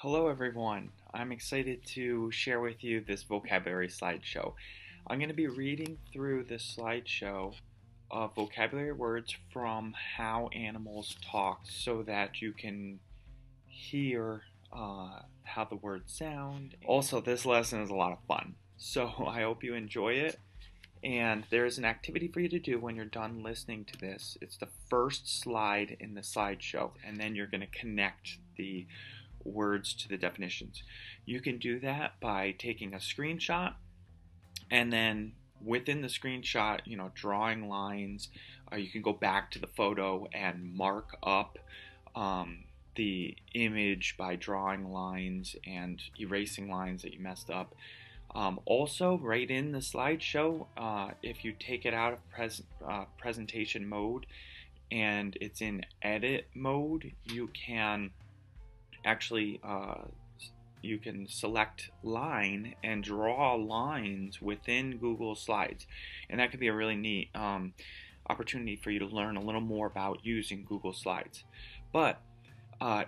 Hello everyone, I'm excited to share with you this vocabulary slideshow. I'm going to be reading through this slideshow of vocabulary words from how animals talk so that you can hear how the words sound. Also, this lesson is a lot of fun, so I hope you enjoy it. And there's an activity for you to do when you're done listening to this. It's the first slide in the slideshow, and then you're going to connect the words to the definitions. You can do that by taking a screenshot and then within the screenshot, drawing lines. You can go back to the photo and mark up the image by drawing lines and erasing lines that you messed up. Also, right in the slideshow, if you take it out of presentation mode and it's in edit mode, you can actually you can select line and draw lines within Google Slides, and that could be a really neat opportunity for you to learn a little more about using Google Slides. But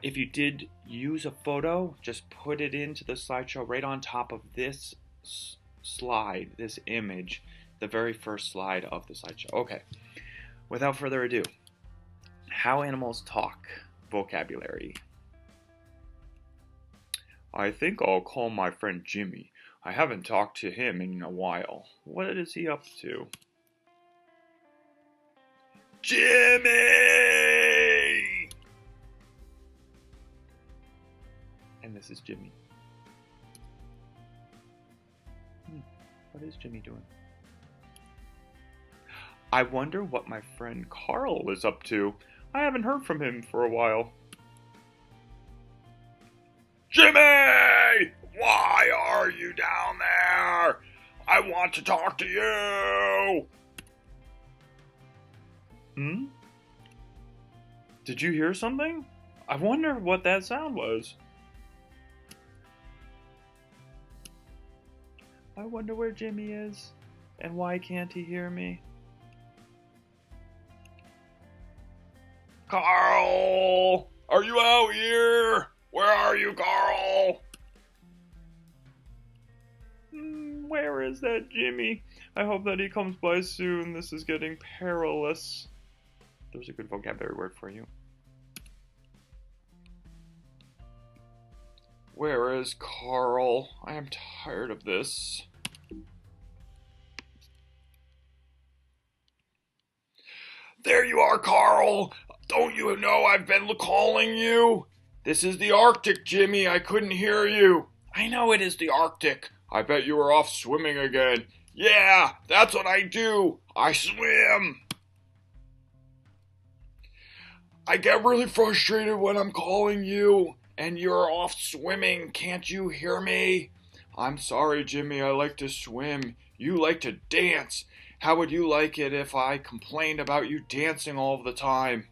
if you did use a photo, just put it into the slideshow right on top of this slide, this image, the very first slide of the slideshow. Okay, without further ado, how animals talk vocabulary. I think I'll call my friend Jimmy. I haven't talked to him in a while. What is he up to? Jimmy! And this is Jimmy. What is Jimmy doing? I wonder what my friend Carl is up to. I haven't heard from him for a while. Jimmy! Why are you down there? I want to talk to you! Did you hear something? I wonder what that sound was. I wonder where Jimmy is, and why can't he hear me? Carl! Are you out here? Where are you, Carl? Where is that Jimmy? I hope that he comes by soon. This is getting perilous. There's a good vocabulary word for you. Where is Carl? I am tired of this. There you are, Carl! Don't you know I've been calling you? This is the Arctic, Jimmy. I couldn't hear you. I know it is the Arctic. I bet you were off swimming again. Yeah, that's what I do. I swim. I get really frustrated when I'm calling you and you're off swimming. Can't you hear me? I'm sorry, Jimmy. I like to swim. You like to dance. How would you like it if I complained about you dancing all the time?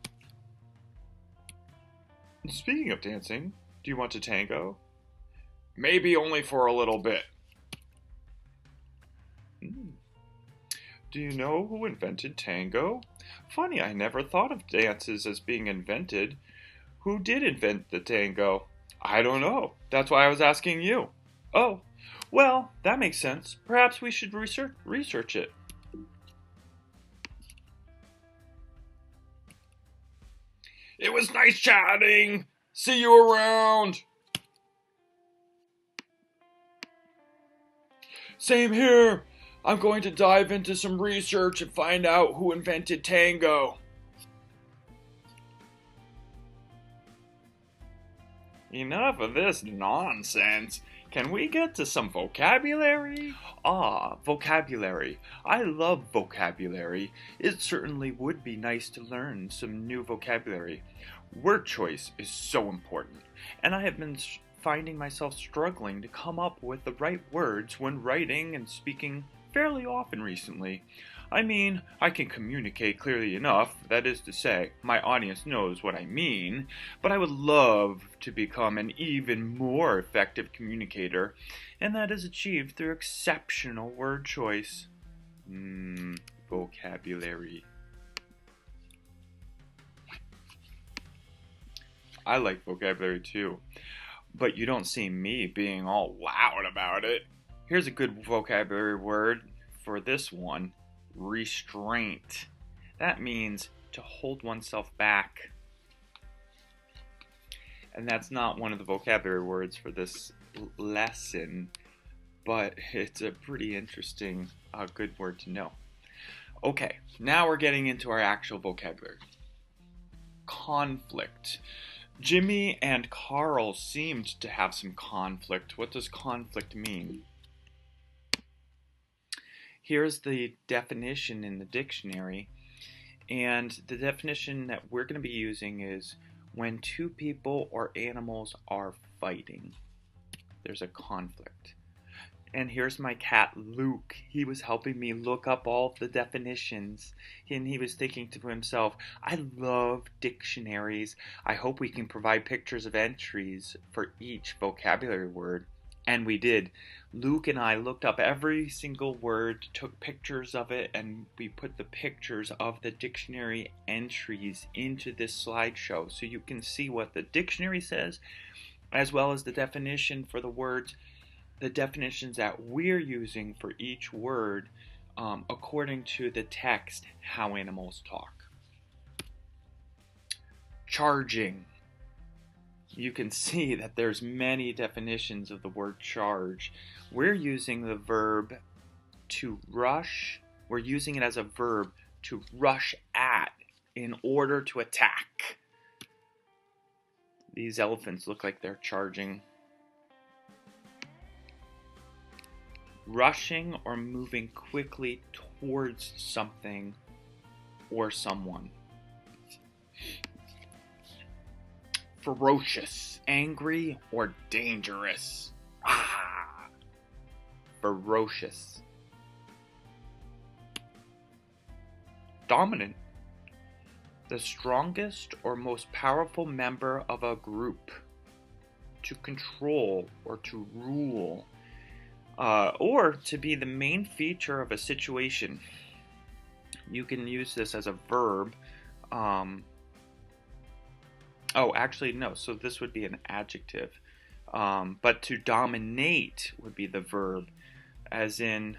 Speaking of dancing, do you want to tango? Maybe only for a little bit. Do you know who invented tango? Funny, I never thought of dances as being invented. Who did invent the tango? I don't know. That's why I was asking you. Oh, well, that makes sense. Perhaps we should research it. It was nice chatting. See you around. Same here. I'm going to dive into some research and find out who invented tango. Enough of this nonsense. Can we get to some vocabulary? Vocabulary. I love vocabulary. It certainly would be nice to learn some new vocabulary. Word choice is so important, and I have been finding myself struggling to come up with the right words when writing and speaking fairly often recently. I mean, I can communicate clearly enough, that is to say, my audience knows what I mean, but I would love to become an even more effective communicator, and that is achieved through exceptional word choice. Vocabulary. I like vocabulary too. but you don't see me being all loud about it. Here's a good vocabulary word for this one: restraint. That means to hold oneself back. And that's not one of the vocabulary words for this lesson, but it's a pretty interesting, good word to know. Okay, now we're getting into our actual vocabulary. Conflict. Jimmy and Carl seemed to have some conflict. What does conflict mean? Here's the definition in the dictionary, and the definition that we're going to be using is when two people or animals are fighting. There's a conflict. And here's my cat, Luke. He was helping me look up all the definitions. And he was thinking to himself, I love dictionaries. I hope we can provide pictures of entries for each vocabulary word. And we did. Luke and I looked up every single word, took pictures of it, and we put the pictures of the dictionary entries into this slideshow so you can see what the dictionary says, as well as the definition for the words, the definitions that we're using for each word according to the text, How Animals Talk. Charging. You can see that there's many definitions of the word charge. We're using the verb to rush. We're using it as a verb to rush at in order to attack. These elephants look like they're charging. Rushing or moving quickly towards something or someone. Ferocious, angry, or dangerous. Ferocious. Dominant. The strongest or most powerful member of a group. To control or to rule. Or to be the main feature of a situation. You can use this as a verb. So this would be an adjective. But to dominate would be the verb, as in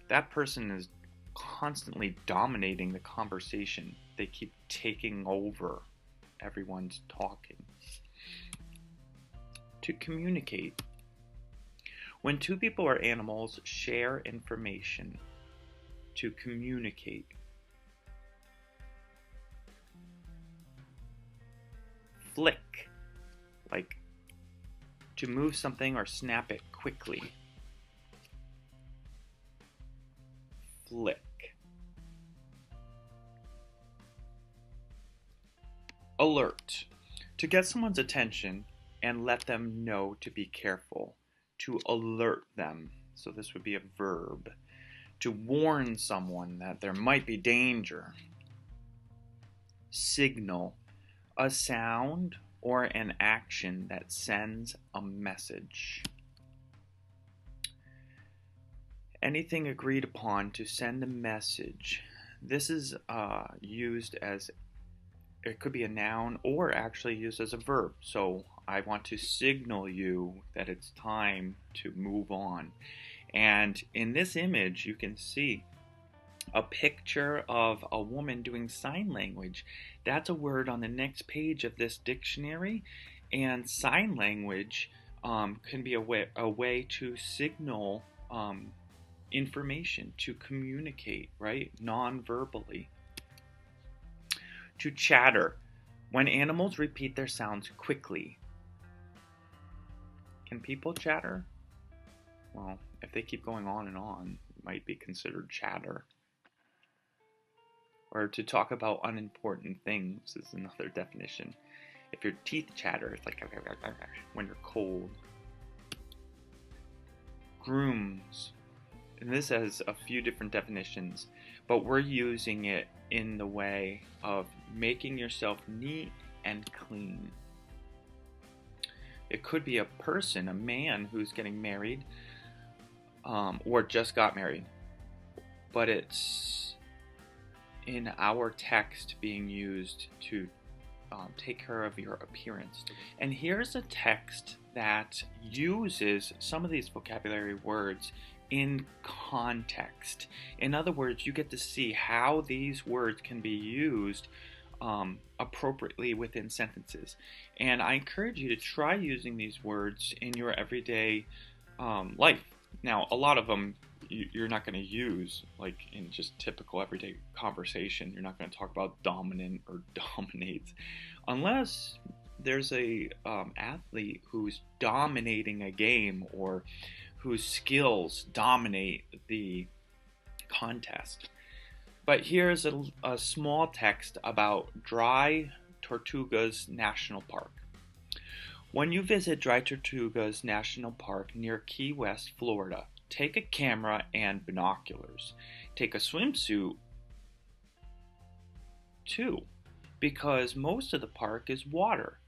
that person is constantly dominating the conversation. They keep taking over. Everyone's talking. To communicate. When two people or animals share information. To communicate. Flick, like to move something or snap it quickly. Flick. Alert, to get someone's attention and let them know to be careful. To alert them, so this would be a verb. To warn someone that there might be danger. Signal, a sound or an action that sends a message. Anything agreed upon to send a message. This is used as, it could be a noun or actually used as a verb. So I want to signal you that it's time to move on. And in this image, you can see a picture of a woman doing sign language. That's a word on the next page of this dictionary. And sign language can be a way to signal information, to communicate, right? Non-verbally. To chatter. When animals repeat their sounds quickly. Can people chatter? Well, if they keep going on and on, it might be considered chatter. Or to talk about unimportant things is another definition. If your teeth chatter, it's like when you're cold. Grooms. And this has a few different definitions, but we're using it in the way of making yourself neat and clean. It could be a person, a man who's getting married, or just got married. But it's in our text being used to take care of your appearance. And here's a text that uses some of these vocabulary words in context. In other words, you get to see how these words can be used appropriately within sentences. And I encourage you to try using these words in your everyday life. Now, a lot of them you're not going to use like in just typical everyday conversation. You're not going to talk about dominant or dominates unless there's a athlete who's dominating a game or whose skills dominate the contest. But here's a small text about Dry Tortugas National Park. When you visit Dry Tortugas National Park near Key West, Florida, take a camera and binoculars. Take a swimsuit too, because most of the park is water.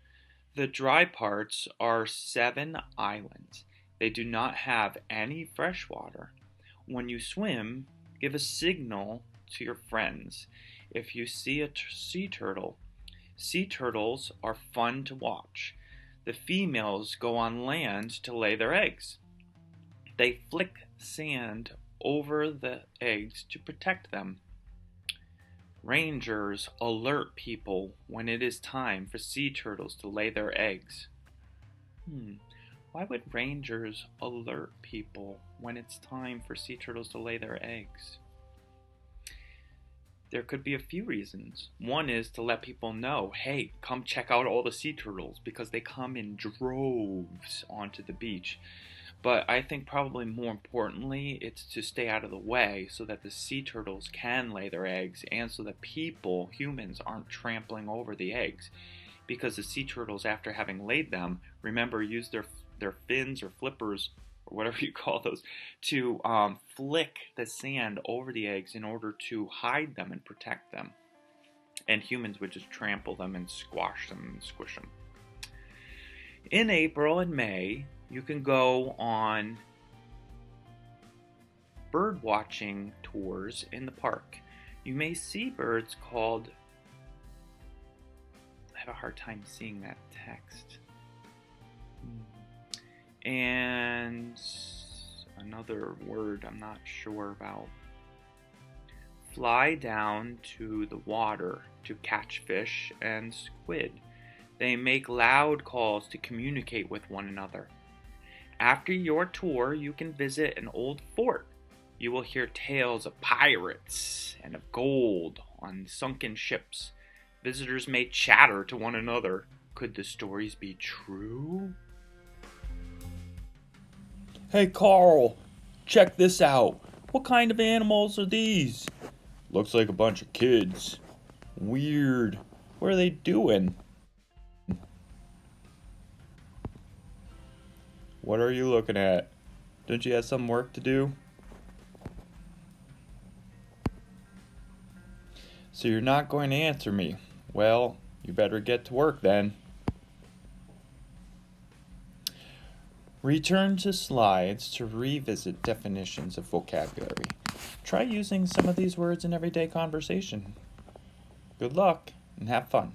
The dry parts are 7 islands. They do not have any fresh water. When you swim, give a signal to your friends. If you see a sea turtle, sea turtles are fun to watch. The females go on land to lay their eggs. They flick sand over the eggs to protect them. Rangers alert people when it is time for sea turtles to lay their eggs. Why would rangers alert people when it's time for sea turtles to lay their eggs? There could be a few reasons. One is to let people know, hey, come check out all the sea turtles, because they come in droves onto the beach. But I think probably more importantly, it's to stay out of the way so that the sea turtles can lay their eggs and so that people, humans, aren't trampling over the eggs. Because the sea turtles, after having laid them, remember, use their fins or flippers or whatever you call those, to flick the sand over the eggs in order to hide them and protect them. And humans would just trample them and squash them and squish them. In April and May, you can go on bird watching tours in the park. You may see birds called, I have a hard time seeing that text. And another word I'm not sure about. Fly down to the water to catch fish and squid. They make loud calls to communicate with one another. After your tour, you can visit an old fort. You will hear tales of pirates and of gold on sunken ships. Visitors may chatter to one another. Could the stories be true? Hey Carl, check this out. What kind of animals are these? Looks like a bunch of kids. Weird. What are they doing? What are you looking at? Don't you have some work to do? So you're not going to answer me. Well, you better get to work then. Return to slides to revisit definitions of vocabulary. Try using some of these words in everyday conversation. Good luck and have fun.